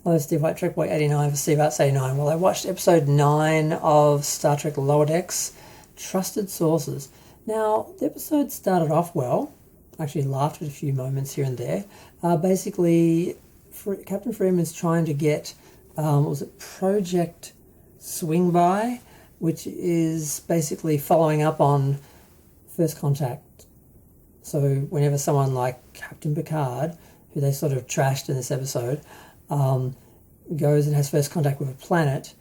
Hello, Steve White, Trek Boy 89 for Steve Arts 89. Well, I watched episode 9 of Star Trek Lower Decks, Trusted Sources. Now, the episode started off well. I actually laughed at a few moments here and there. Basically, Captain Freeman's trying to get, was it Project Swing By, which is basically following up on First Contact. So whenever someone like Captain Picard, who they sort of trashed in this episode, goes and has first contact with a planet,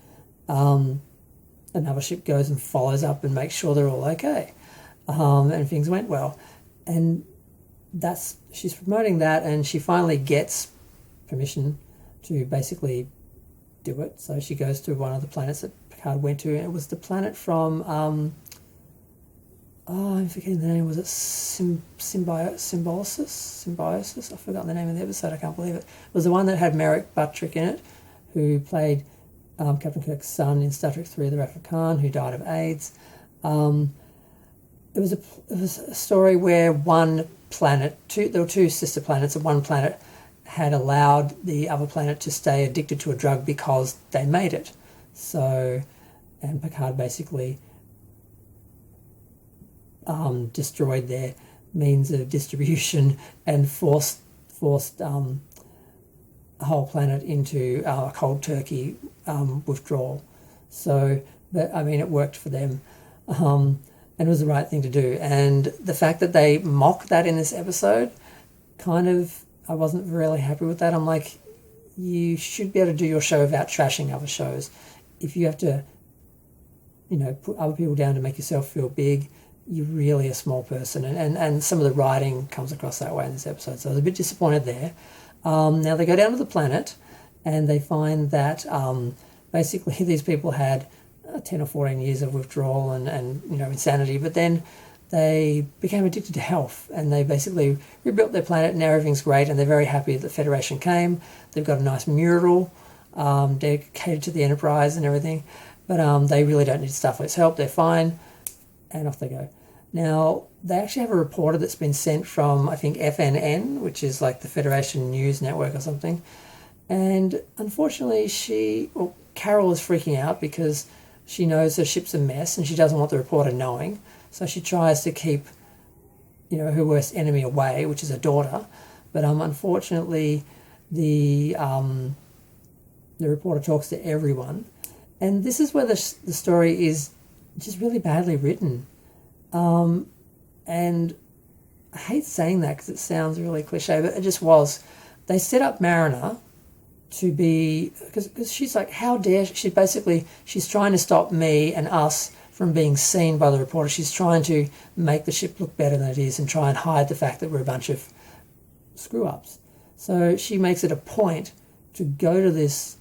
another ship goes and follows up and makes sure they're all okay, and things went well. And she's promoting that, and she finally gets permission to basically do it. So she goes to one of the planets that Picard went to, and it was the planet from I'm forgetting the name. Was it Symbiosis? I've forgotten the name of the episode. I can't believe it. It was the one that had Merrick Buttrick in it, who played Captain Kirk's son in Star Trek 3, The Wrath of Khan, who died of AIDS. It was a story where one planet, there were two sister planets, and one planet had allowed the other planet to stay addicted to a drug because they made it. So, and Picard basically destroyed their means of distribution and forced a whole planet into a cold turkey withdrawal. So, but I mean, it worked for them, and it was the right thing to do. And the fact that they mock that in this episode, I wasn't really happy with that. I'm like, you should be able to do your show without trashing other shows. If you have to, put other people down to make yourself feel big, you're really a small person, and some of the writing comes across that way in this episode. So I was a bit disappointed there. Now they go down to the planet, and they find that basically these people had 10 or 14 years of withdrawal and insanity, but then they became addicted to health, and they basically rebuilt their planet, and now everything's great, and they're very happy that the Federation came. They've got a nice mural dedicated to the Enterprise and everything, but they really don't need Starfleet's help. They're fine. And off they go. Now, they actually have a reporter that's been sent from, I think, FNN, which is like the Federation News Network or something. And unfortunately, Carol is freaking out because she knows her ship's a mess and she doesn't want the reporter knowing. So she tries to keep, her worst enemy away, which is her daughter. But unfortunately, the reporter talks to everyone. And this is where the story is just really badly written, and I hate saying that because it sounds really cliche, but it just was. They set up Mariner to be, because she's like, how dare she's trying to stop me and us from being seen by the reporter. She's trying to make the ship look better than it is and try and hide the fact that we're a bunch of screw ups. So she makes it a point to go to this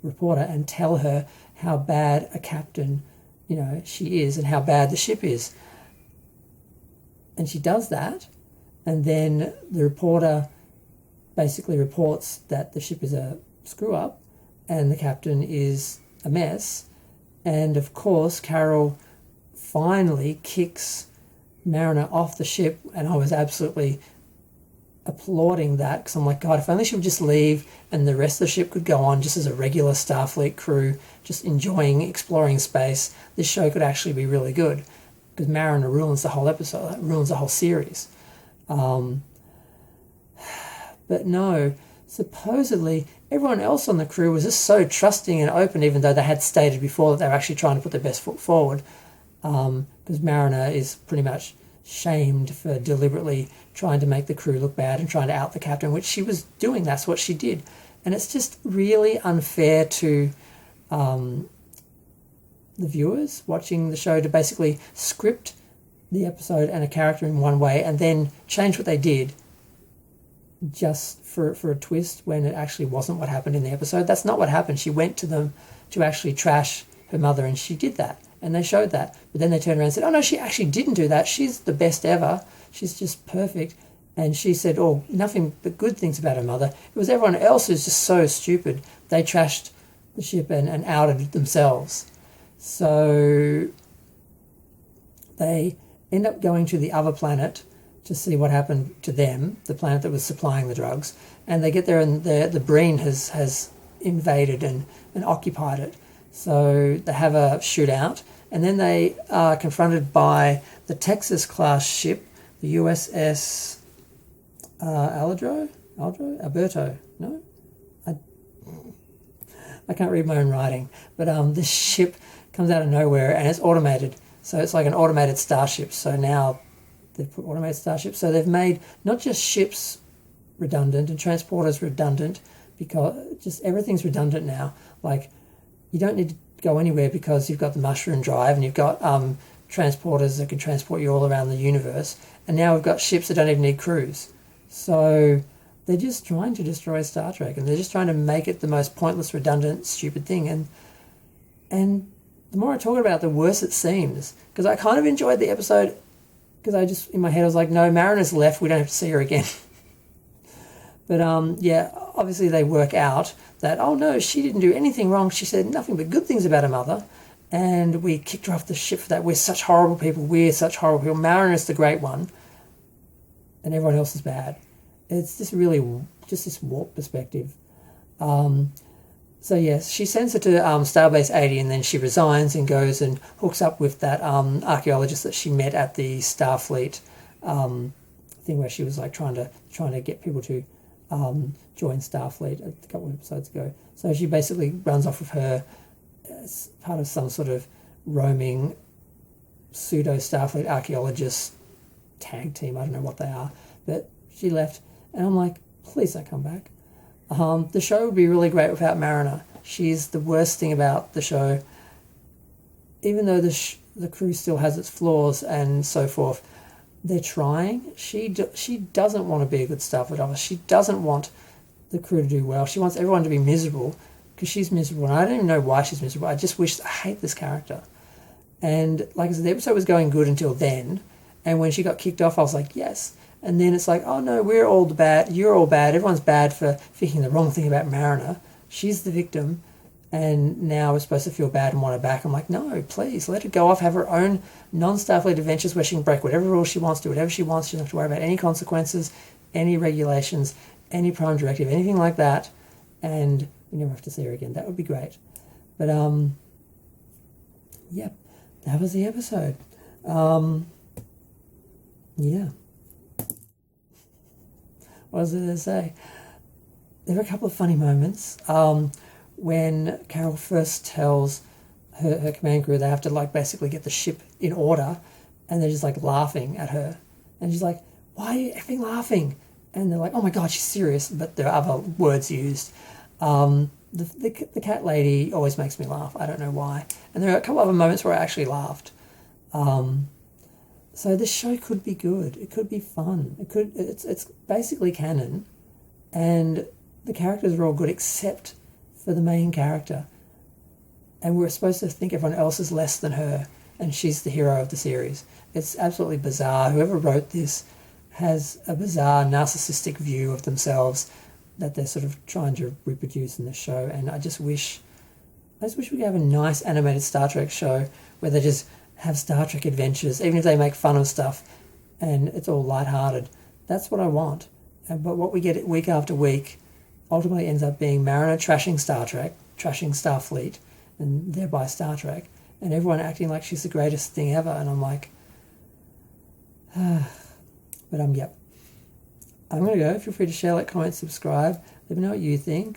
reporter and tell her how bad a captain she is and how bad the ship is. And she does that, and then the reporter basically reports that the ship is a screw-up and the captain is a mess. And of course, Carol finally kicks Mariner off the ship, and I was absolutely applauding that because I'm like, God, if only she would just leave and the rest of the ship could go on just as a regular Starfleet crew, just enjoying exploring space, this show could actually be really good, because Mariner ruins the whole episode, ruins the whole series. But no, supposedly everyone else on the crew was just so trusting and open, even though they had stated before that they were actually trying to put their best foot forward, because Mariner is pretty much shamed for deliberately trying to make the crew look bad and trying to out the captain, which she was doing. That's what she did. And it's just really unfair to the viewers watching the show to basically script the episode and a character in one way and then change what they did just for a twist when it actually wasn't what happened in the episode. That's not what happened. She went to them to actually trash her mother, and she did that. And they showed that. But then they turned around and said, oh, no, she actually didn't do that. She's the best ever. She's just perfect. And she said, oh, nothing but good things about her mother. It was everyone else who's just so stupid. They trashed the ship and outed themselves. So they end up going to the other planet to see what happened to them, the planet that was supplying the drugs. and they get there and the Breen has invaded and occupied it. So they have a shootout, and then they are confronted by the Texas class ship, the USS Alberto. No, I can't read my own writing, but this ship comes out of nowhere and it's automated. So it's like an automated starship. So now they've put automated starships. So they've made not just ships redundant and transporters redundant, because just everything's redundant now. Like, you don't need to go anywhere because you've got the mushroom drive and you've got transporters that can transport you all around the universe. And now we've got ships that don't even need crews. So they're just trying to destroy Star Trek, and they're just trying to make it the most pointless, redundant, stupid thing. And the more I talk about it, the worse it seems. Because I kind of enjoyed the episode, because I just, in my head, I was like, no, Marina's left, we don't have to see her again. But yeah, obviously they work out that, oh no, she didn't do anything wrong. She said nothing but good things about her mother, and we kicked her off the ship for that. We're such horrible people. We're such horrible people. Marina's the great one, and everyone else is bad. It's just really just this warped perspective. So yes, she sends her to Starbase 80, and then she resigns and goes and hooks up with that archaeologist that she met at the Starfleet thing, where she was like trying to get people to join Starfleet a couple of episodes ago. So she basically runs off with her as part of some sort of roaming pseudo Starfleet archaeologist tag team. I don't know what they are, but she left, and I'm like, please don't come back. The show would be really great without Mariner. She's the worst thing about the show. Even though the crew still has its flaws and so forth, they're trying. She doesn't want to be a good Starfleet officer. She doesn't want the crew to do well. She wants everyone to be miserable, because she's miserable. And I don't even know why she's miserable. I hate this character. And like I said, the episode was going good until then. And when she got kicked off, I was like, yes. And then it's like, oh no, we're all the bad. You're all bad. Everyone's bad for thinking the wrong thing about Mariner. She's the victim. And now we're supposed to feel bad and want her back. I'm like, no, please, let her go off, have her own non-Starfleet adventures where she can break whatever rules she wants, do whatever she wants. She doesn't have to worry about any consequences, any regulations, any prime directive, anything like that. And we never have to see her again. That would be great. But, yeah, that was the episode. Yeah. What was I to say? There were a couple of funny moments. When Carol first tells her command crew they have to like basically get the ship in order, and they're just like laughing at her, and she's like, why are you effing laughing? And they're like, oh my god, she's serious, but there are other words used. The cat lady always makes me laugh. I don't know why. And there are a couple other moments where I actually laughed. So this show could be good. It could be fun. It's basically canon, and the characters are all good except for the main character. And we're supposed to think everyone else is less than her, and she's the hero of the series. It's absolutely bizarre. Whoever wrote this has a bizarre narcissistic view of themselves that they're sort of trying to reproduce in the show. And I just wish we could have a nice animated Star Trek show where they just have Star Trek adventures, even if they make fun of stuff and it's all lighthearted. That's what I want. But what we get week after week ultimately ends up being Mariner trashing Star Trek, trashing Starfleet, and thereby Star Trek, and everyone acting like she's the greatest thing ever. And I'm like, but yep. I'm going to go. Feel free to share, like, comment, subscribe. Let me know what you think.